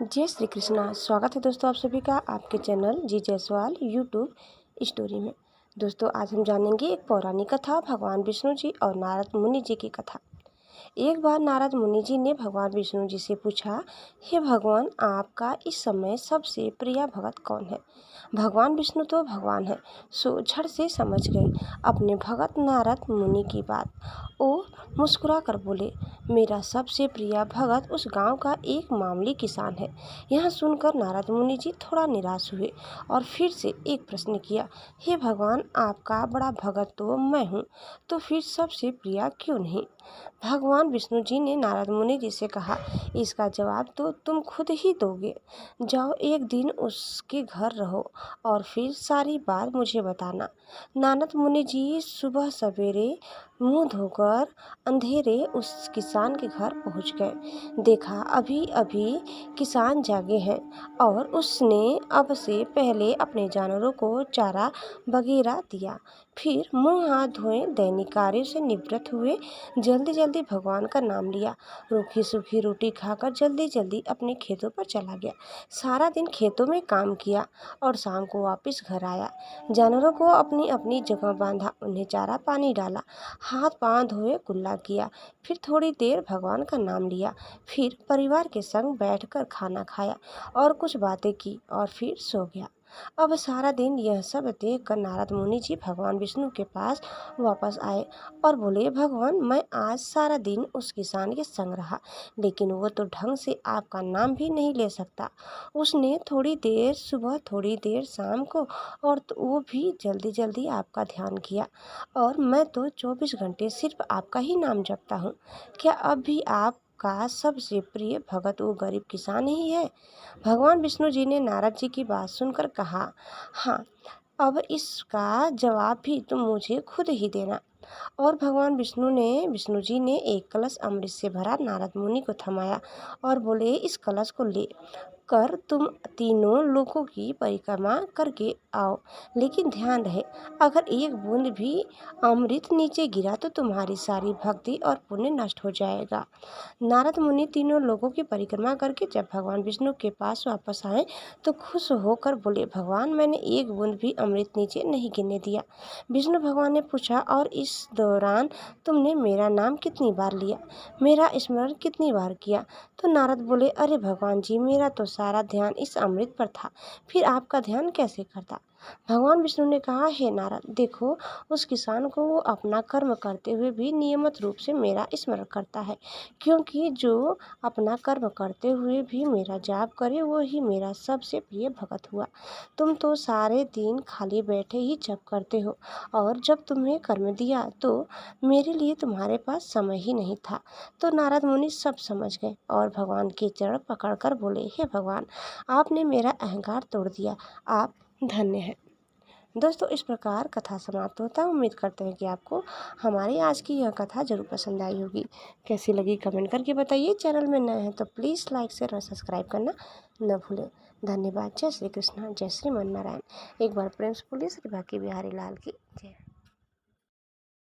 जय श्री कृष्णा। स्वागत है दोस्तों आप सभी का आपके चैनल जी जयसवाल यूट्यूब स्टोरी में। दोस्तों आज हम जानेंगे एक पौराणिक कथा, भगवान विष्णु जी और नारद मुनि जी की कथा। एक बार नारद मुनि जी ने भगवान विष्णु जी से पूछा, हे भगवान, आपका इस समय सबसे प्रिय भगत कौन है। भगवान विष्णु तो भगवान है, सो झट से समझ गए अपने भगत नारद मुनि की बात। वो मुस्कुरा कर बोले, मेरा सबसे प्रिय भगत उस गांव का एक मामूली किसान है। यह सुनकर नारद मुनि जी थोड़ा निराश हुए और फिर से एक प्रश्न किया, हे भगवान, आपका बड़ा भगत तो मैं हूँ, तो फिर सबसे प्रिय क्यों नहीं। भगवान विष्णु जी ने नारद मुनि जी से कहा, इसका जवाब तो तुम खुद ही दोगे। जाओ एक दिन उसके घर रहो और फिर सारी बात मुझे बताना। नारद मुनि जी सुबह सवेरे मुंह धोकर अंधेरे उस किसान के घर पहुंच गए। देखा अभी अभी किसान जागे हैं और उसने अब से पहले अपने जानवरों को चारा वगैरह दिया। फिर मुंह हाथ धोए, दैनिक कार्यों से निवृत्त हुए, जल्दी जल्दी भगवान का नाम लिया, रूखी सूखी रोटी खाकर जल्दी जल्दी अपने खेतों पर चला गया। सारा दिन खेतों में काम किया और शाम को वापस घर आया। जानवरों को अपनी अपनी जगह बांधा, उन्हें चारा पानी डाला, हाथ पांव धोए, कुल्ला किया, फिर थोड़ी देर भगवान का नाम लिया, फिर परिवार के संग बैठकर खाना खाया और कुछ बातें की और फिर सो गया। अब सारा दिन यह सब देख कर नारद मुनि जी भगवान विष्णु के पास वापस आए और बोले, भगवान, मैं आज सारा दिन उस किसान के संग रहा, लेकिन वो तो ढंग से आपका नाम भी नहीं ले सकता। उसने थोड़ी देर सुबह, थोड़ी देर शाम को, और तो वो भी जल्दी जल्दी आपका ध्यान किया, और मैं तो 24 घंटे सिर्फ आपका ही नाम जपता हूँ। क्या अब भी आपका सबसे प्रिय भगत वो गरीब किसान ही है। भगवान विष्णु जी ने नारद जी की बात सुनकर कहा, हाँ, अब इसका जवाब भी तुम मुझे खुद ही देना। और भगवान विष्णु जी ने एक कलश अमृत से भरा नारद मुनि को थमाया और बोले, इस कलश को ले कर तुम तीनों लोगों की परिक्रमा करके आओ, लेकिन ध्यान रहे, अगर एक बूंद भी अमृत नीचे गिरा तो तुम्हारी सारी भक्ति और पुण्य नष्ट हो जाएगा। नारद मुनि तीनों लोगों की परिक्रमा करके जब भगवान विष्णु के पास वापस आए तो खुश होकर बोले, भगवान, मैंने एक बूंद भी अमृत नीचे नहीं गिरने दिया। विष्णु भगवान ने पूछा, और इस दौरान तुमने मेरा नाम कितनी बार लिया, मेरा स्मरण कितनी बार किया। तो नारद बोले, अरे भगवान जी, मेरा तो सारा ध्यान इस अमृत पर था, फिर आपका ध्यान कैसे करता। भगवान विष्णु ने कहा, हे नारद, देखो, उस किसान को वो अपना कर्म करते हुए भी नियमित रूप से मेरा स्मरण करता है, क्योंकि जो अपना कर्म करते हुए भी मेरा जाप करे वो ही मेरा सबसे प्रिय भगत हुआ। तुम तो सारे दिन खाली बैठे ही जप करते हो, और जब तुम्हें कर्म दिया तो मेरे लिए तुम्हारे पास समय ही नहीं था। तो नारद मुनि सब समझ गए और भगवान के चरण पकड़कर बोले, हे भगवान, आपने मेरा अहंकार तोड़ दिया, आप धन्य हैं। दोस्तों इस प्रकार कथा समाप्त होता है। उम्मीद करते हैं कि आपको हमारी आज की यह कथा जरूर पसंद आई होगी। कैसी लगी कमेंट करके बताइए। चैनल में नए हैं तो प्लीज़ लाइक शेयर और सब्सक्राइब करना न भूलें। धन्यवाद। जय श्री कृष्ण, जय श्री मन नारायण। एक बार प्रेम से बोलिए, श्री बांके बिहारी लाल की जय।